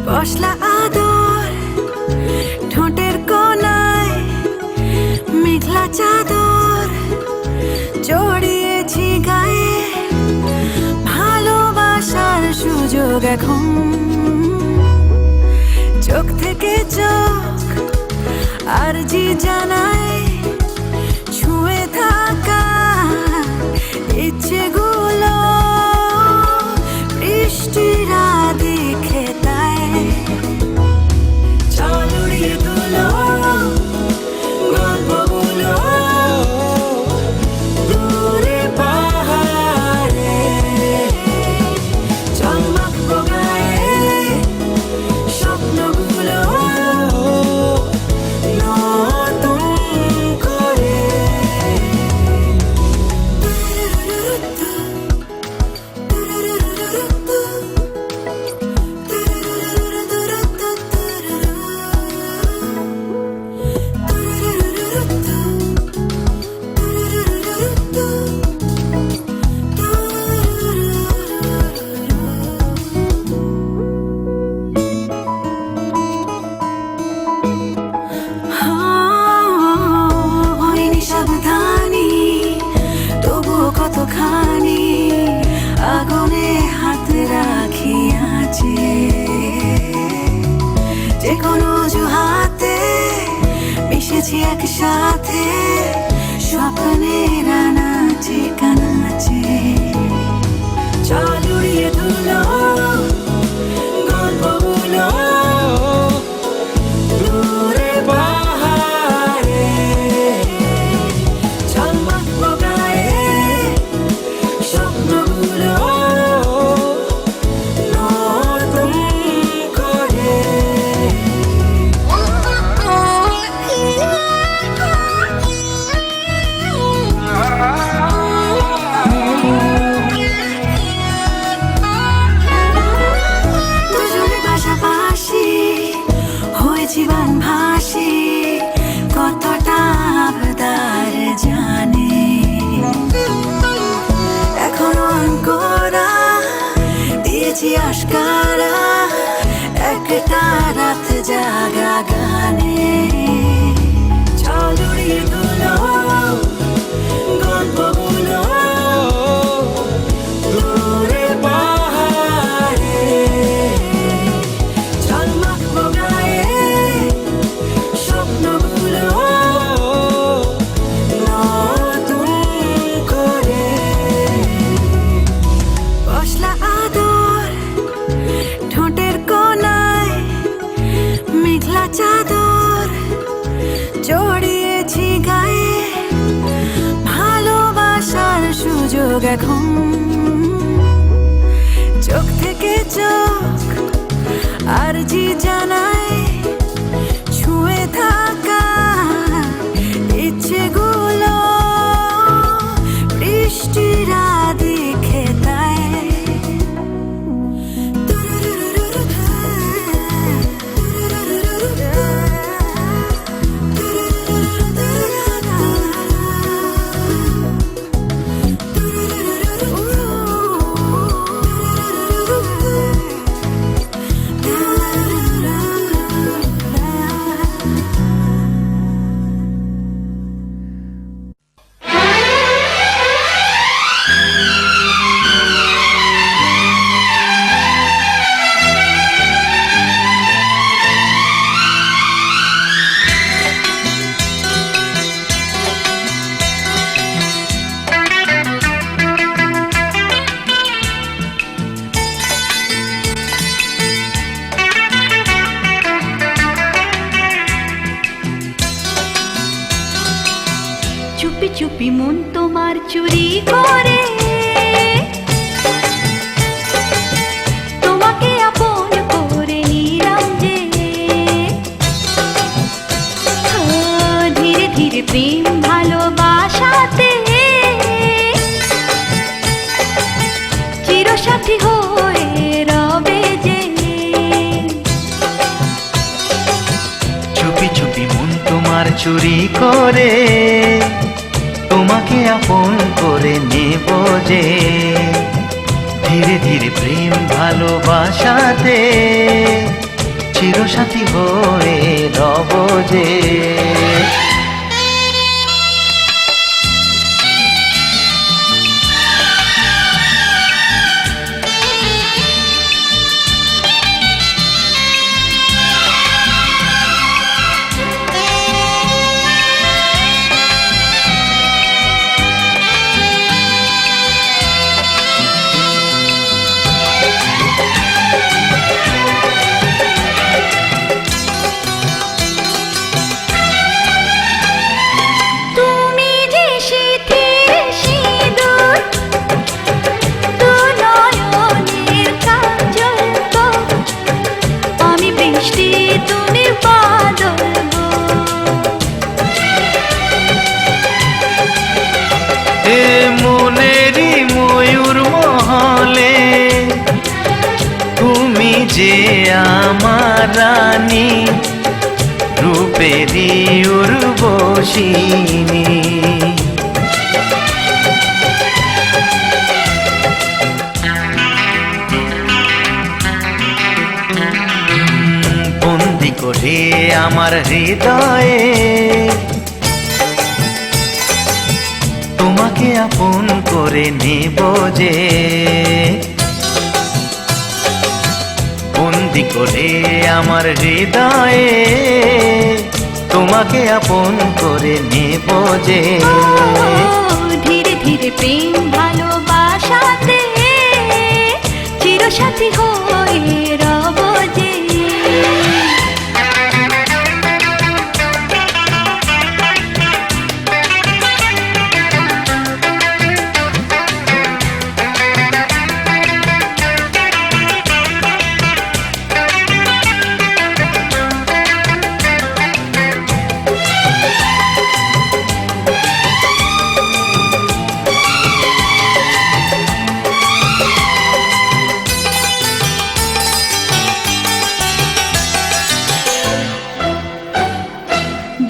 পশলা আদর ঠোঁটের কোনায় মেঘলা চাদর জড়িয়েছি গায়ে ভালোবাসার সুযোগ এখন চোখ থেকে চোখ আরজি জানায় ছুঁয়ে থাকা ইচ্ছেগুলো বৃষ্টিরা দেখে তাই চলুড়িয়ে তুলো গল্পগুলো যে কোনো অজুহাতে মিশেছি একসাথে স্বপ্নের আনাচে কানাচে। চল উড়িয়ে ধুলো গল্পগুলো দূরে পাহাড়ে, চল মাখবো গায়ে স্বপ্নগুলো নতুন করে। দুজনে পাশাপাশি হয়েছি বানভাসি, কতটা আবদার জানে এখনো আঙ্করা দিয়েছি আশকারা একটা রাত জাগা গানে। চল উড়িয়ে তুলো গল্পগুলো দূরে পাহাড়ে, চল মাখবো গায়ে স্বপ্নগুলো নতুন করে। পশলা আদর ঠোঁটের কোনায় মেঘলা চাদর জড়িয়েছি গায়ে, ভালোবাসার সুযোগ এখন চোখ থেকে চোখ আর জি জানায় ছুঁয়ে থাকা ইচ্ছেগুলো বৃষ্টিরা দেখে তাই। চুপি চুপি মন তোমার চুরি করে তোমাকে আপন করে নিলাম যে, ধীরে ধীরে প্রেম ভালোবাসাতে চিরসাথী হয়ে রবে যে। চুপি চুপি মন তোমার চুরি করে তোমাকে আপন করে নেব যে, ধীরে ধীরে প্রেম ভালোবাসাতে চিরসাথী হয়ে রব যে। মনেরই ময়ূর মহলে তুমি যে আমার রানী, রূপেরই উর্বশিনী। বন্দি করে আমার হৃদয়ে তোমাকে আপন করে নেব যে, ভর্তি করে আমার হৃদয়ে তোমাকে আপন করে নেব যে। ও, ধীরে ধীরে প্রেম ভালোবাসাতে চিরসাথী হয়ে রব যে।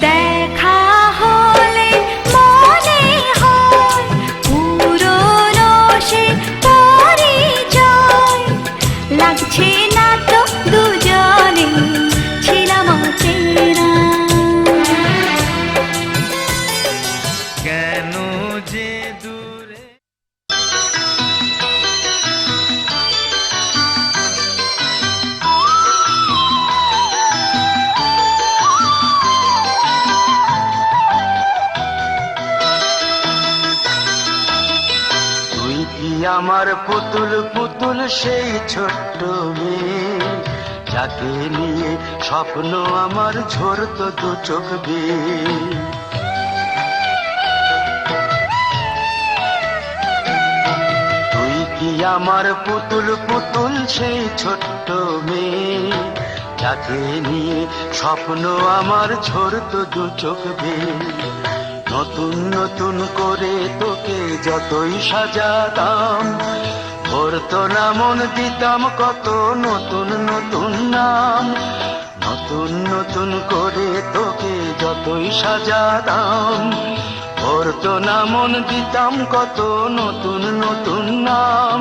দেখা হলে মনে হয় পুরনো সে পরিচয়, লাগছে না তো দুজনে ছিলাম অচেনা। কেন যে দূরে তুই কি আমার পুতুল পুতুল সেই ছোট্ট মেয়ে, যাকে নিয়ে স্বপ্ন আমার ঝরতো দু চোখ বেয়ে। তুই কি আমার পুতুল পুতুল সেই ছোট্ট মেয়ে, যাকে নিয়ে স্বপ্ন আমার ঝরতো দু চোখ বেয়ে। নতুন নতুন করে তোকে যতই সাজাতাম, ভরতো না মন দিতাম কত নতুন নতুন নাম। নতুন নতুন করে তোকে যতই সাজাতাম, ভরতো না মন দিতাম কত নতুন নতুন নাম।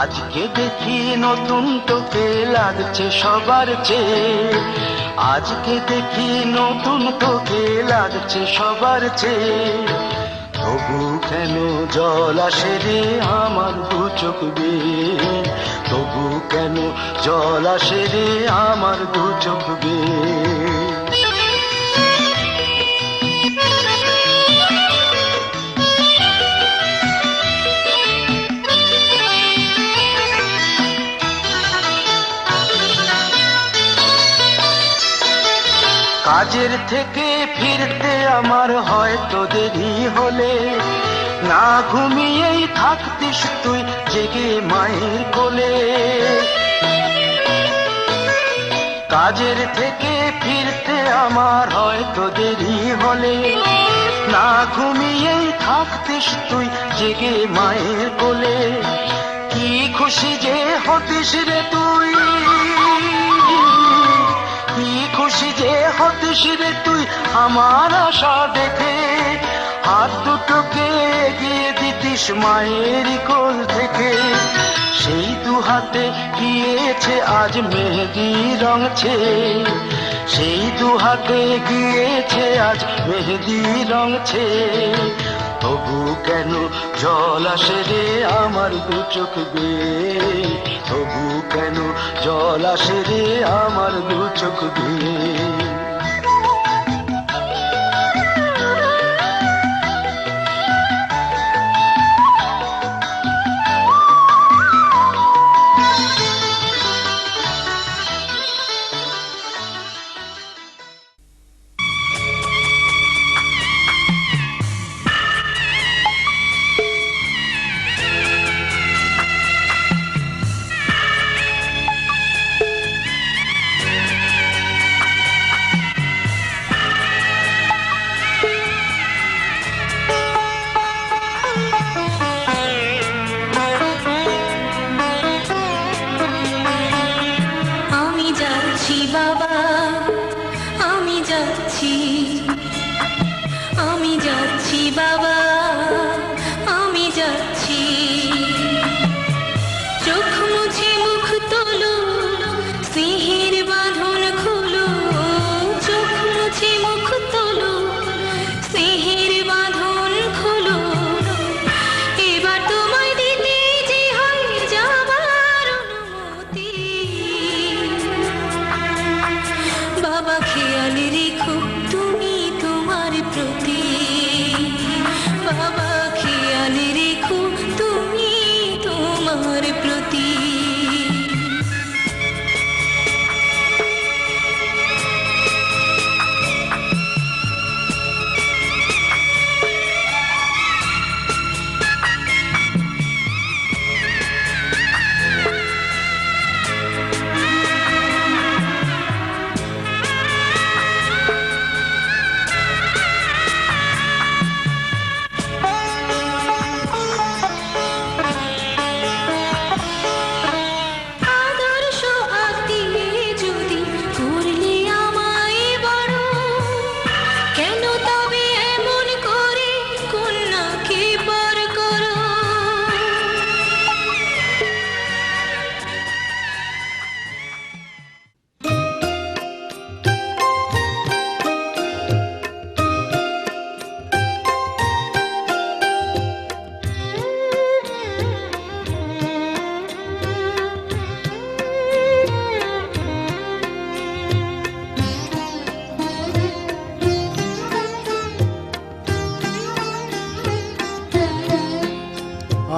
আজকে দেখি নতুন তোকে লাগছে সবার চেয়ে, আজকে দেখি নতুন তোকে লাগছে সবার চেয়ে। তবু কেন জল আসে রে আমার দু চোখ বেয়ে, তবু কেন জল আসে রে আমার দু চোখ বেয়ে। কাজের থেকে ফিরতে আমার হয়তো দেরি হলে, না ঘুমিয়েই থাকতিস তুই জেগে মায়ের কোলে। কাজের থেকে ফিরতে আমার হয়তো দেরি হলে, না ঘুমিয়েই থাকতিস তুই জেগে মায়ের কোলে। কি খুশি যে হতিস রে তুই, কি খুশি যে হতিস রে তুই আমার আশা দেখে। হাত দুটোকে এগিয়ে দিতিস মায়ের কোল থেকে, সেই দু হাতে গিয়েছে আজ মেহেদি রঙছে, সেই দু হাতে গিয়েছে আজ মেহেদি রঙছে। তবু কেন জল আসে রে আমার দু চোখ বেয়ে, তবু কেন জল আসে রে আমার দু চোখ বেয়ে।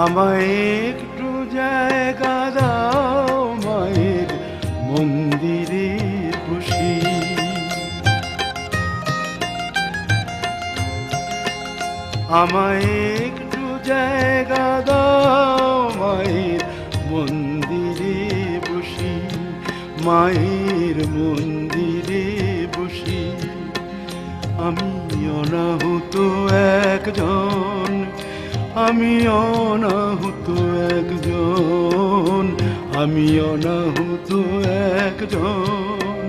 আমায় একটু জায়গা দাও মায়ের মন্দিরে বসি। আমায় একটু জায়গা দাও মায়ের মন্দিরে বসি, মায়ের মন্দিরে বসি। আমি অনাহুত একজন, আমি অনাহুত একজন, আমি অনাহুত একজন।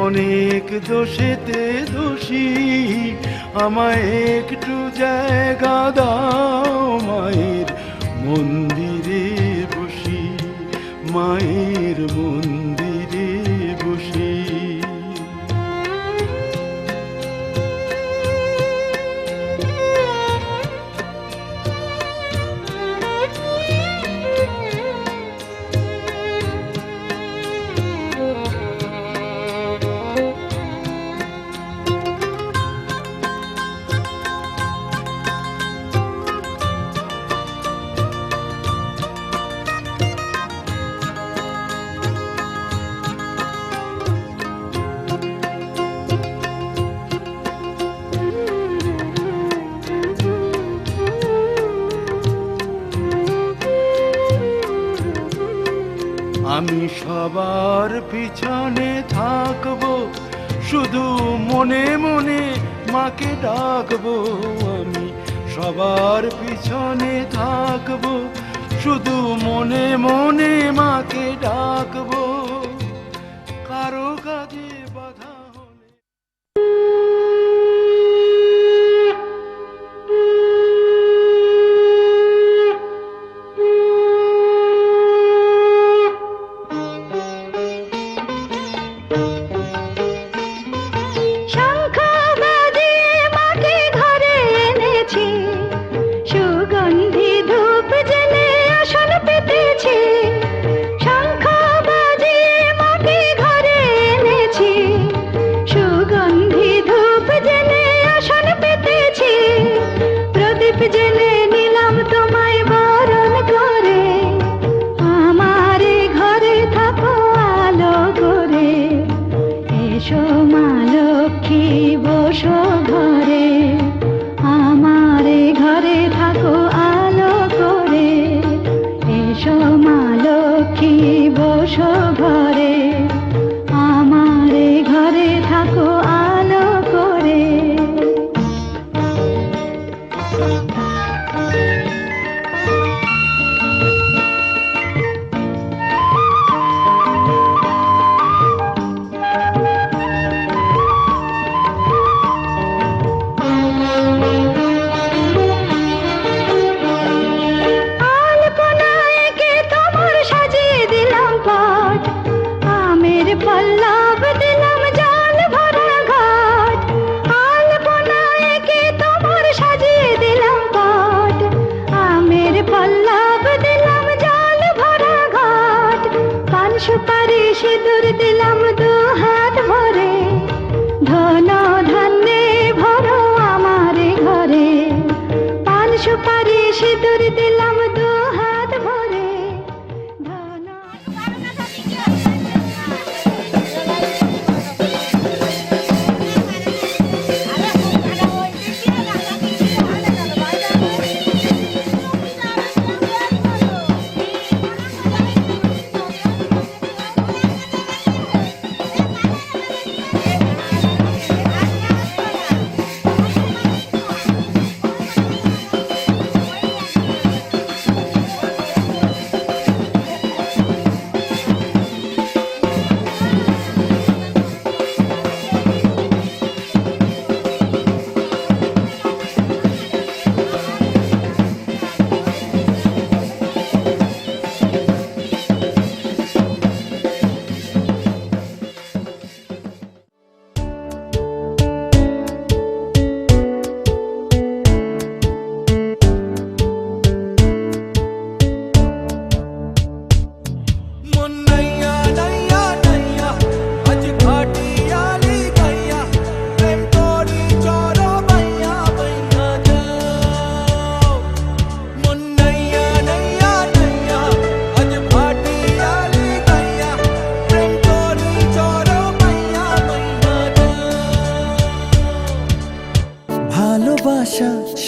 অনেক দোষেতে দোষী, আমায় একটু জায়গা দাও মায়ের মন্দিরে বসি, মায়ের মন্দিরে বসি। আমি সবার পিছনে থাকবো, শুধু মনে মনে মাকে ডাকবো। আমি সবার পিছনে থাকবো, শুধু মনে মনে মাকে ডাকবো। কারো কাজে বাধা হলে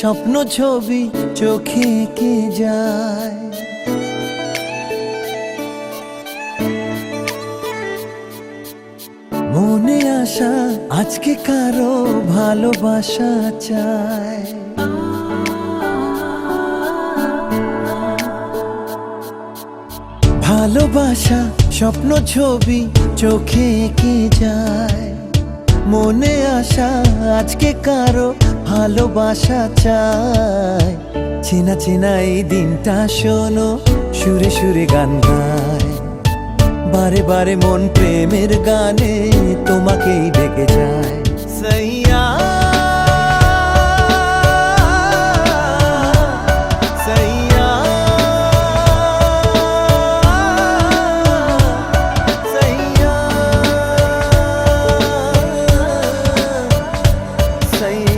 স্বপ্ন ছবি চোখে এঁকে যায়। মনে আশা আজকে কারো ভালোবাসা চায়। ভালোবাসা স্বপ্ন ছবি চোখে এঁকে যায়। মনে আশা আজকে কারো ভালোবাসা চায়। চেনা চেনা এই দিনটা শোনো, সুরে সুরে গান গায়। বারে বারে মন প্রেমের গানে তোমাকেই ডেকে যায়। সাইয়া সাইয়া সাইয়া সাইয়া।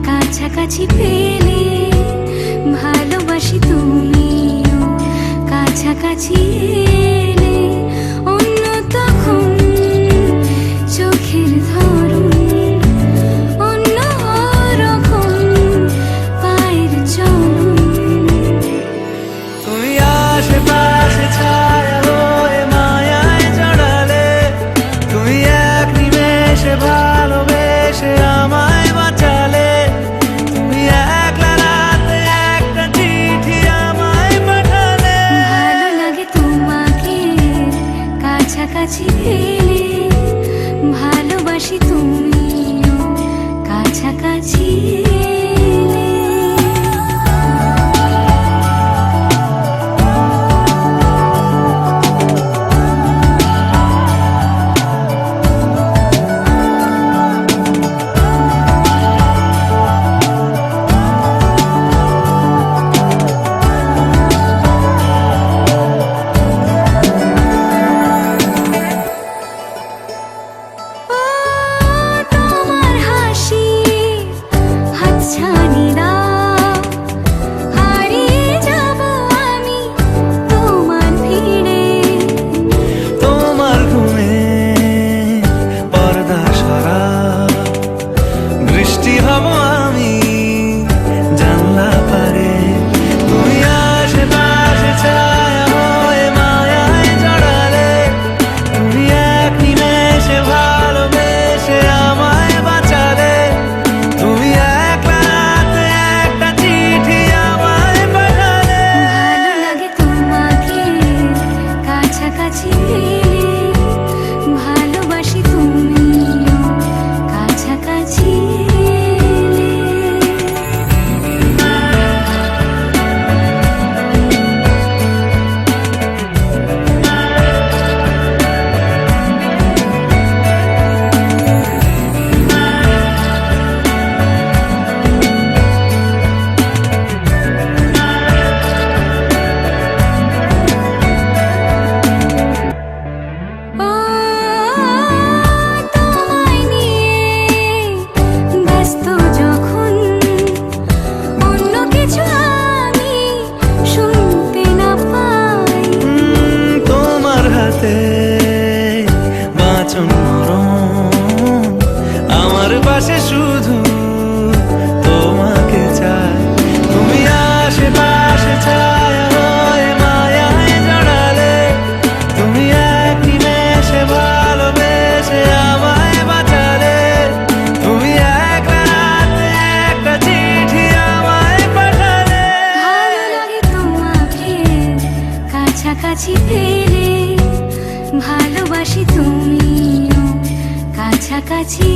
কাছাকাছি পেলে ভালোবাসি, তুমিও কাছাকাছি এলে অন্য তখন চোখের ধরন অন্য রকম পায়ের চলন। তুমি আশেপাশে ছায়া হয়ে মায়ায় জড়ালে, তুমি এক নিমেষে ভালোবেসে আমায় বাঁচালে। তুমি একলা রাতে একটা চিঠি আমায় পাঠালে। ভালো লাগে তোমাকে ছানি দাও, হারিয়ে যাব আমি তোমার ভিড়ে। তোমার ঘুমে পর্দা সরা, বৃষ্টি হব আমি জানলা পারে। তুমি আশেপাশে ছায়া হয়ে মায়ায় জড়ালে, তুমি এক নিমেষে ভালোবেসে আমায় বাঁচালে। তুমি এক রাতে একটা চিঠি আমায় পাঠালে। ভালো লাগে তোমাকে কাছাকাছি পেলে, ভালোবাসি তুমিও কাছাকাছি এলে। ও তোমায় নিয়ে ব্যস্ত যখন, অন্য কিছু আমি শুনতে না পাই। তোমার হাতে বাঁচন মরণ, আমার পাশে শুধু তোমাকে চাই। তুমি আশেপাশে ছায়া হয়ে মায়ায় জড়ালে, তুমি এক নিমেষে ভালোবেসে আমায় বাঁচালে। তুমি এক রাতে একটা চিঠি আমায় পাঠালে। ভালো লাগে তোমাকে কাছাকাছি পেলে, ভালোবাসি তুমিও কাছাকাছি